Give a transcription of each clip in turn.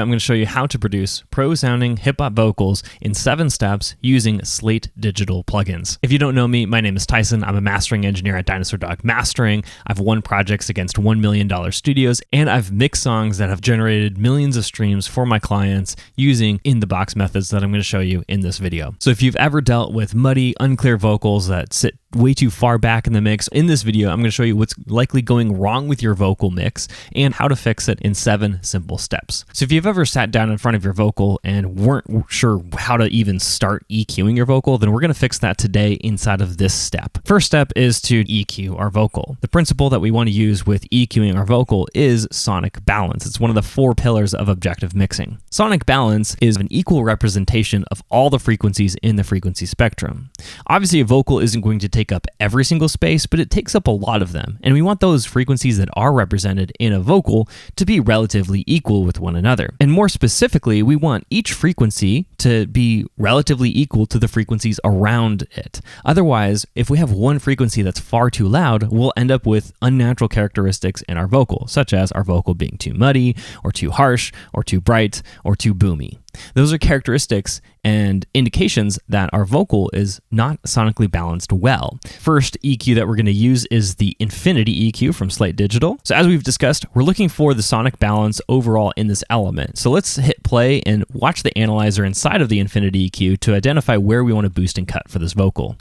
I'm going to show you how to produce pro-sounding hip-hop vocals in 7 steps using Slate Digital plugins. If you don't know me, my name is Tyson. I'm a mastering engineer at Dinosaur Dog Mastering. I've won projects against $1 million studios, and I've mixed songs that have generated millions of streams for my clients using in-the-box methods that I'm going to show you in this video. So if you've ever dealt with muddy, unclear vocals that sit way too far back in the mix, in this video, I'm going to show you what's likely going wrong with your vocal mix and how to fix it in 7 simple steps. So if you've ever sat down in front of your vocal and weren't sure how to even start EQing your vocal, then we're going to fix that today inside of this step. First step is to EQ our vocal. The principle that we want to use with EQing our vocal is sonic balance. It's one of the 4 pillars of objective mixing. Sonic balance is an equal representation of all the frequencies in the frequency spectrum. Obviously, a vocal isn't going to take up every single space, but it takes up a lot of them. And we want those frequencies that are represented in a vocal to be relatively equal with one another. And more specifically, we want each frequency to be relatively equal to the frequencies around it. Otherwise, if we have one frequency that's far too loud, we'll end up with unnatural characteristics in our vocal, such as our vocal being too muddy, or too harsh, or too bright, or too boomy. Those are characteristics and indications that our vocal is not sonically balanced well. First EQ that we're going to use is the Infinity EQ from Slate Digital. So as we've discussed, we're looking for the sonic balance overall in this element. So let's hit play and watch the analyzer inside of the Infinity EQ to identify where we want to boost and cut for this vocal.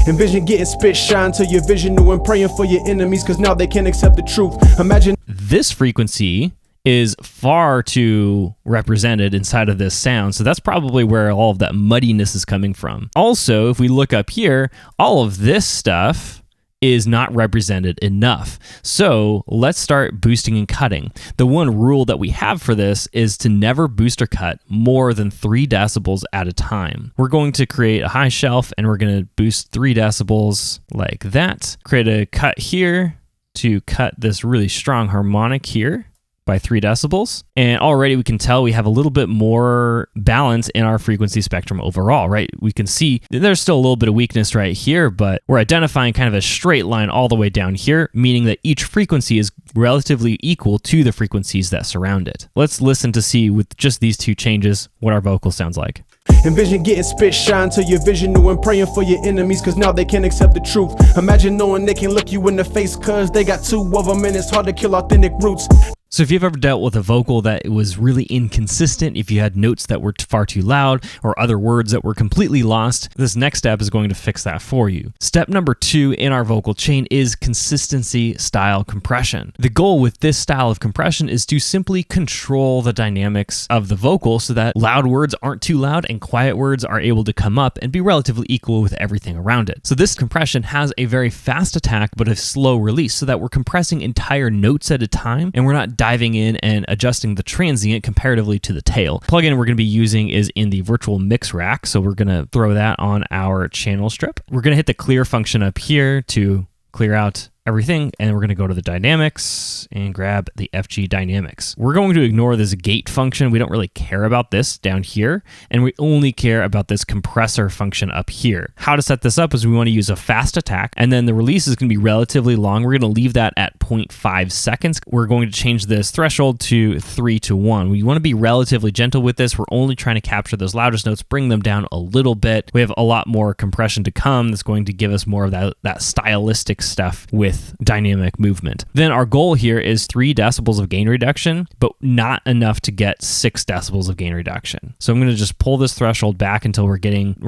Envision getting spit shine till your vision new and praying for your enemies because now they can't accept the truth. Imagine this frequency is far too represented inside of this sound. So that's probably where all of that muddiness is coming from. Also, if we look up here, all of this stuff is not represented enough. So let's start boosting and cutting. The one rule that we have for this is to never boost or cut more than 3 decibels at a time. We're going to create a high shelf and we're going to boost 3 decibels like that. Create a cut here to cut this really strong harmonic here by 3 decibels. And already we can tell we have a little bit more balance in our frequency spectrum overall, right? We can see there's still a little bit of weakness right here, but we're identifying kind of a straight line all the way down here, meaning that each frequency is relatively equal to the frequencies that surround it. Let's listen to see with just these 2 changes what our vocal sounds like. envision getting spit shine till your vision new and praying for your enemies because now they can't accept the truth. Imagine knowing they can look you in the face because they got 2 of them and it's hard to kill authentic roots. So if you've ever dealt with a vocal that was really inconsistent, if you had notes that were far too loud or other words that were completely lost, this next step is going to fix that for you. Step number 2 in our vocal chain is consistency style compression. The goal with this style of compression is to simply control the dynamics of the vocal so that loud words aren't too loud and quiet words are able to come up and be relatively equal with everything around it. So this compression has a very fast attack but a slow release so that we're compressing entire notes at a time and we're not diving in and adjusting the transient comparatively to the tail. Plugin we're going to be using is in the virtual mix rack, so we're going to throw that on our channel strip. We're going to hit the clear function up here to clear out everything, and we're going to go to the dynamics and grab the FG dynamics. We're going to ignore this gate function. We don't really care about this down here, and we only care about this compressor function up here. How to set this up is we want to use a fast attack, and then the release is going to be relatively long. We're going to leave that at 0.5 seconds. We're going to change this threshold to 3 to 1. We want to be relatively gentle with this. We're only trying to capture those loudest notes, bring them down a little bit. We have a lot more compression to come that's going to give us more of that stylistic stuff with dynamic movement. Then our goal here is 3 decibels of gain reduction, but not enough to get 6 decibels of gain reduction. So I'm going to just pull this threshold back until we're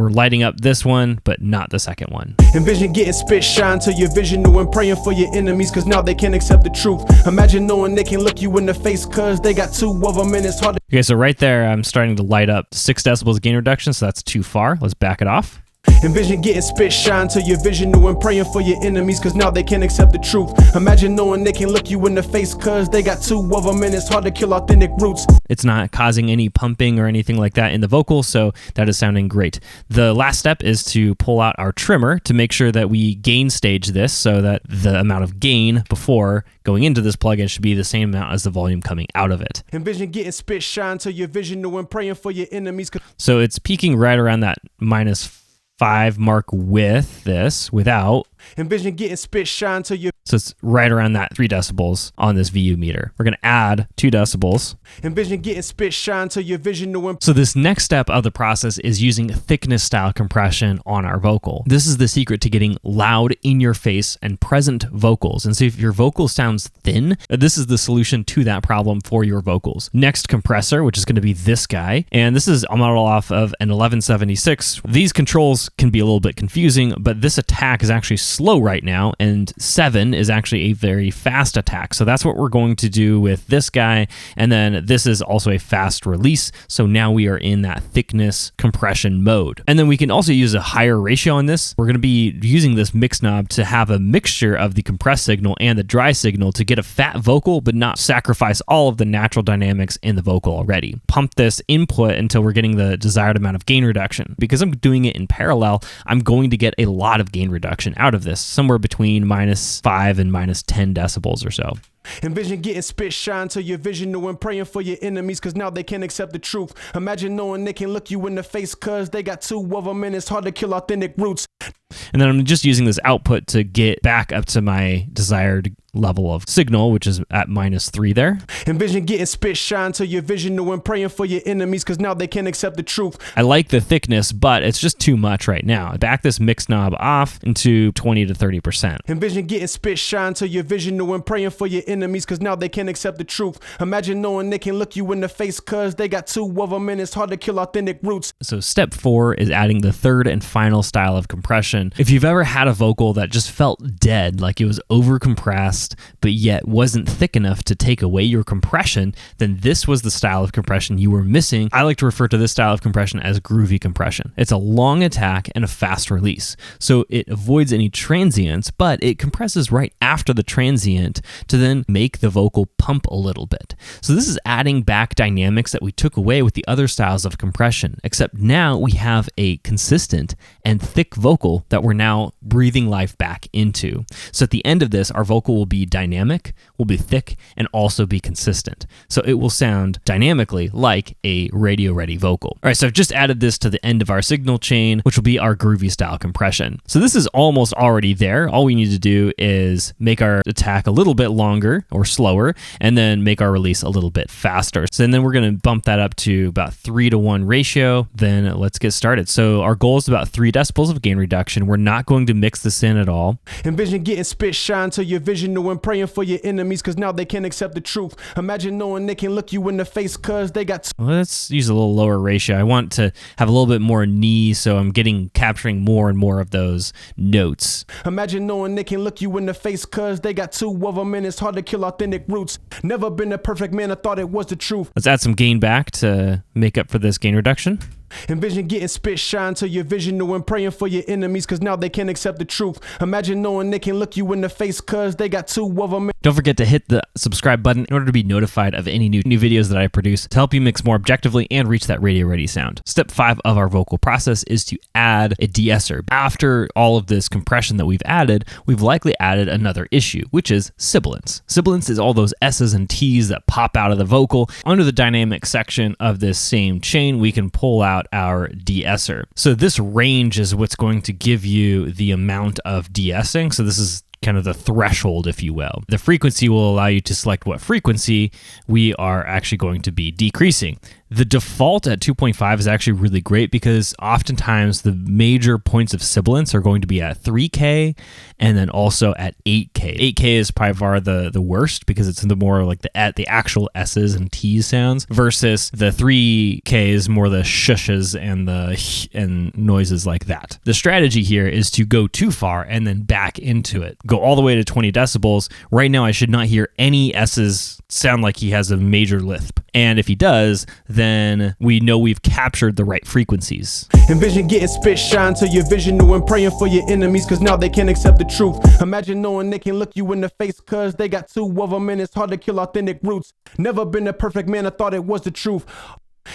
lighting up this one, but not the second one. Envision getting spit shine till your vision new and praying for your enemies because now they can't accept the truth. Imagine knowing they can look you in the face because they got 2 of them and it's hard to... Okay, so right there, I'm starting to light up 6 decibels of gain reduction, so that's too far. Let's back it off. Envision getting spit shine till your vision new and praying for your enemies because now they can't accept the truth. Imagine knowing they can look you in the face because they got 2 of them and it's hard to kill authentic roots. It's not causing any pumping or anything like that in the vocal, so that is sounding great. The last step is to pull out our trimmer to make sure that we gain stage this so that the amount of gain before going into this plugin should be the same amount as the volume coming out of it. Envision getting spit shine till your vision new and praying for your enemies. So it's peaking right around that -5 mark with this, without. Envision getting spit shine till you. So it's right around that 3 decibels on this VU meter. We're going to add 2 decibels. Envision getting spit shine till your vision to. So this next step of the process is using thickness style compression on our vocal. This is the secret to getting loud, in your face, and present vocals. And so if your vocal sounds thin, this is the solution to that problem for your vocals. Next compressor, which is going to be this guy. And this is a model off of an 1176. These controls can be a little bit confusing, but this attack is actually slow right now, and 7 is actually a very fast attack. So that's what we're going to do with this guy. And then this is also a fast release. So now we are in that thickness compression mode. And then we can also use a higher ratio on this. We're going to be using this mix knob to have a mixture of the compressed signal and the dry signal to get a fat vocal, but not sacrifice all of the natural dynamics in the vocal already. Pump this input until we're getting the desired amount of gain reduction. Because I'm doing it in parallel, I'm going to get a lot of gain reduction out of this, somewhere between -5 and -10 decibels or so. Envision getting spit shine till your vision new and praying for your enemies cause now they can't accept the truth. Imagine knowing they can look you in the face cause they got 2 of them and it's hard to kill authentic roots. And then I'm just using this output to get back up to my desired level of signal, which is at -3 there. Envision getting spit shine till your vision new and praying for your enemies cause now they can't accept the truth. I like the thickness, but it's just too much right now. Back this mix knob off into 20 to 30%. Envision getting spit shine till your vision new and praying for your enemies cause now they can't accept the truth. Imagine knowing they can look you in the face cause they got 2 of them and it's hard to kill authentic roots. So step 4 is adding the third and final style of compression. If you've ever had a vocal that just felt dead, like it was overcompressed, but yet wasn't thick enough to take away your compression, then this was the style of compression you were missing. I like to refer to this style of compression as groovy compression. It's a long attack and a fast release. So it avoids any transients, but it compresses right after the transient to then make the vocal pump a little bit. So this is adding back dynamics that we took away with the other styles of compression, except now we have a consistent and thick vocal that we're now breathing life back into. So at the end of this, our vocal will be dynamic, will be thick, and also be consistent. So it will sound dynamically like a radio-ready vocal. All right, so I've just added this to the end of our signal chain, which will be our groovy style compression. So this is almost already there. All we need to do is make our attack a little bit longer or slower, and then make our release a little bit faster. So then we're going to bump that up to about 3-to-1 ratio. Then let's get started. So our goal is about 3 decibels of gain reduction. We're not going to mix this in at all. Envision getting spit shine till your vision new and praying for your enemies cause now they can't accept the truth. Imagine knowing they can look you in the face cause they got. Let's use a little lower ratio. I want to have a little bit more knee, so I'm capturing more and more of those notes. Imagine knowing they can look you in the face cause they got 2 of them and it's hard to kill authentic roots. Never been a perfect man, I thought it was the truth. Let's add some gain back to make up for this gain reduction. Envision getting spit shine till your vision new and praying for your enemies cause now they can't accept the truth. Imagine knowing they can look you in the face cause they got 2 of them. Don't forget to hit the subscribe button in order to be notified of any new videos that I produce to help you mix more objectively and reach that radio ready sound. Step 5 of our vocal process is to add a de-esser. After all of this compression that we've added, we've likely added another issue, which is sibilance. Sibilance is all those S's and T's that pop out of the vocal. Under the dynamic section of this same chain, we can pull out our de-esser. So this range is what's going to give you the amount of de-essing. So this is kind of the threshold, if you will. The frequency will allow you to select what frequency we are actually going to be decreasing. The default at 2.5 is actually really great because oftentimes the major points of sibilance are going to be at 3K and then also at 8K. 8K is by far the worst because it's the more like the actual S's and T's sounds versus the 3K is more the shushes and noises like that. The strategy here is to go too far and then back into it. Go all the way to 20 decibels. Right now I should not hear any S's sound like he has a major lisp. And if he does, then we know we've captured the right frequencies. Envision getting spit shine till your vision new and praying for your enemies cause now they can't accept the truth. Imagine knowing they can look you in the face cause they got 2 of them and it's hard to kill authentic roots. Never been a perfect man, I thought it was the truth.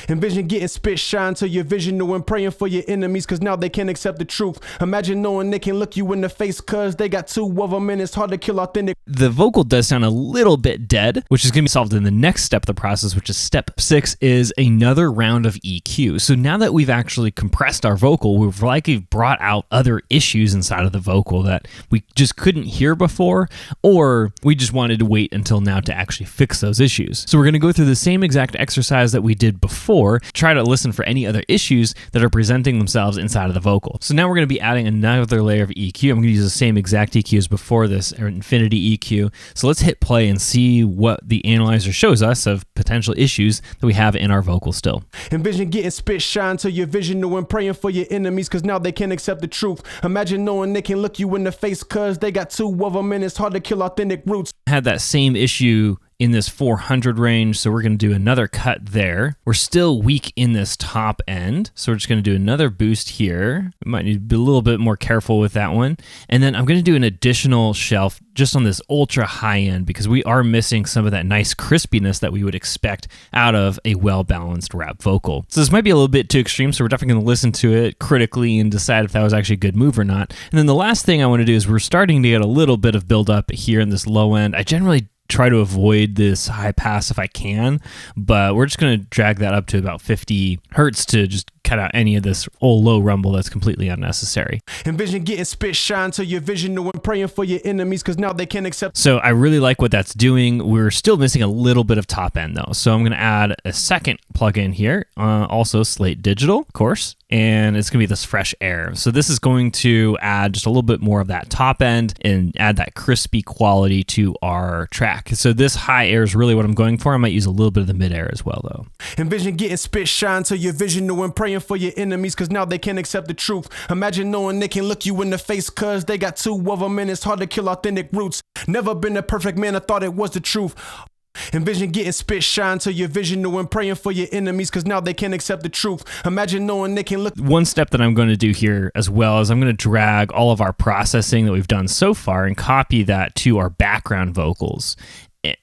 Envision getting spit shine till you're visional and praying for your enemies cause now they can't accept the truth. Imagine knowing they can look you in the face cause they got two of them and it's hard to kill authentic. The vocal does sound a little bit dead, which is going to be solved in the next step of the process, which is step 6 is another round of EQ. So now that we've actually compressed our vocal, we've likely brought out other issues inside of the vocal that we just couldn't hear before, or we just wanted to wait until now to actually fix those issues. So we're going to go through the same exact exercise that we did before, try to listen for any other issues that are presenting themselves inside of the vocal. So now we're going to be adding another layer of EQ. I'm going to use the same exact EQ as before this, or infinity EQ. So let's hit play and see what the analyzer shows us of potential issues that we have in our vocal still. Envision getting spit shine till you're visional and praying for your enemies cause now they can't accept the truth. Imagine knowing they can look you in the face cause they got two of them and it's hard to kill authentic roots. Had that same issue in this 400 range, so we're going to do another cut there. We're still weak in this top end, so we're just going to do another boost here. We might need to be a little bit more careful with that one. And then I'm going to do an additional shelf just on this ultra high end because we are missing some of that nice crispiness that we would expect out of a well-balanced rap vocal. So this might be a little bit too extreme, so we're definitely going to listen to it critically and decide if that was actually a good move or not. And then the last thing I want to do is we're starting to get a little bit of buildup here in this low end. I generally try to avoid this high pass if I can, but we're just going to drag that up to about 50 hertz to just cut out any of this old low rumble that's completely unnecessary. Envision getting spit shine till you're visional and praying for your enemies cause now they can't accept. So I really like what that's doing. We're still missing a little bit of top end though. So I'm going to add a second plugin here, also Slate Digital, of course, and it's going to be this fresh air. So this is going to add just a little bit more of that top end and add that crispy quality to our track. So this high air is really what I'm going for. I might use a little bit of the mid air as well though. Envision getting spit shine till you're visional and praying for your enemies cause now they can't accept the truth. Imagine knowing they can look you in the face cause they got two of them and it's hard to kill authentic roots. Never been a perfect man, I thought it was the truth. Envision getting spit shine till you're visional and praying for your enemies cause now they can't accept the truth. Imagine knowing they can look. One step that I'm going to do here as well is I'm going to drag all of our processing that we've done so far and copy that to our background vocals,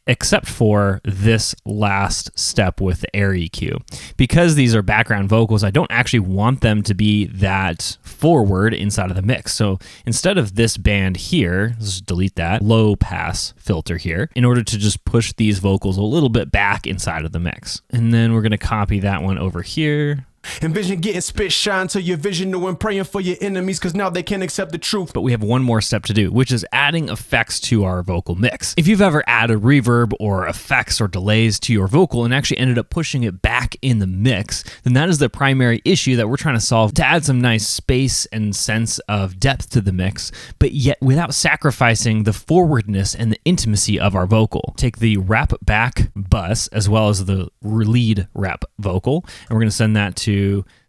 except for this last step with the air EQ. Because these are background vocals, I don't actually want them to be that forward inside of the mix. So instead of this band here, let's just delete that low pass filter here in order to just push these vocals a little bit back inside of the mix. And then we're going to copy that one over here. Envision getting spit shine till you're visional and praying for your enemies cause now they can't accept the truth. But we have one more step to do, which is adding effects to our vocal mix. If you've ever added reverb or effects or delays to your vocal and actually ended up pushing it back in the mix, then that is the primary issue that we're trying to solve to add some nice space and sense of depth to the mix, but yet without sacrificing the forwardness and the intimacy of our vocal. Take the rap back bus as well as the lead rap vocal, and we're going to send that to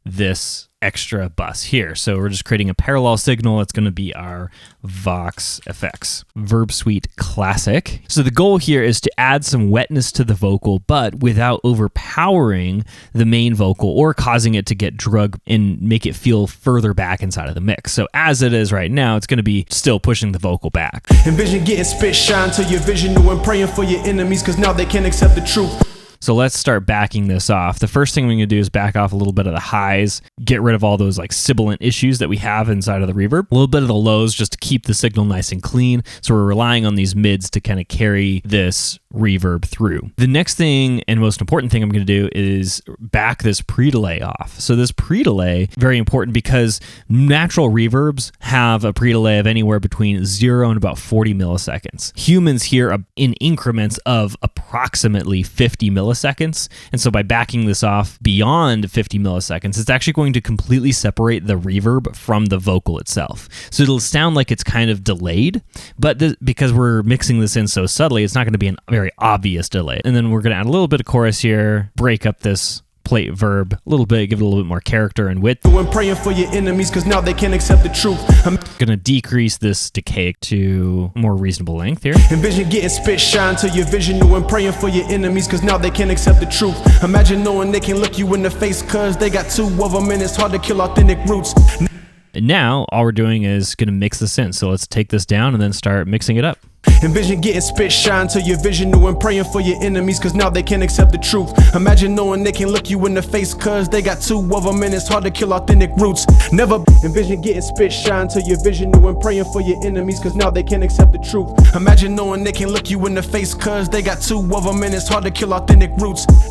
this extra bus here. So we're just creating a parallel signal. It's going to be our Vox FX Verb Suite Classic. So the goal here is to add some wetness to the vocal, but without overpowering the main vocal or causing it to get drug and make it feel further back inside of the mix. So as it is right now, it's going to be still pushing the vocal back. Envision getting spit shine till you're visional and praying for your enemies cause now they can't accept the truth. So let's start backing this off. The first thing we're going to do is back off a little bit of the highs, get rid of all those like sibilant issues that we have inside of the reverb, a little bit of the lows just to keep the signal nice and clean. So we're relying on these mids to kind of carry this reverb through. The next thing and most important thing I'm going to do is back this pre-delay off. So this pre-delay, very important because natural reverbs have a pre-delay of anywhere between 0 and about 40 milliseconds. Humans hear in increments of approximately 50 milliseconds. And so by backing this off beyond 50 milliseconds, it's actually going to completely separate the reverb from the vocal itself. So it'll sound like it's kind of delayed, but because we're mixing this in so subtly, it's not going to be a very obvious delay. And then we're going to add a little bit of chorus here, break up this plate verb a little bit, give it a little bit more character and width. When praying for your enemies cause now they can't accept the truth. I'm gonna decrease this decay to a more reasonable length here. Envision getting spit shine till you're visional and praying for your enemies cause now they can't accept the truth. Imagine knowing they can look you in the face cause they got two of them and it's hard to kill authentic roots. And now all we're doing is gonna mix this in. So let's take this down and then start mixing it up. Envision getting spit shine till your vision new and praying for your enemies, cause now they can't accept the truth. Imagine knowing they can look you in the face, cause they got two of them and it's hard to kill authentic roots. Never envision getting spit shine till your vision new and praying for your enemies, cause now they can't accept the truth. Imagine knowing they can look you in the face, cause they got two of them and it's hard to kill authentic roots.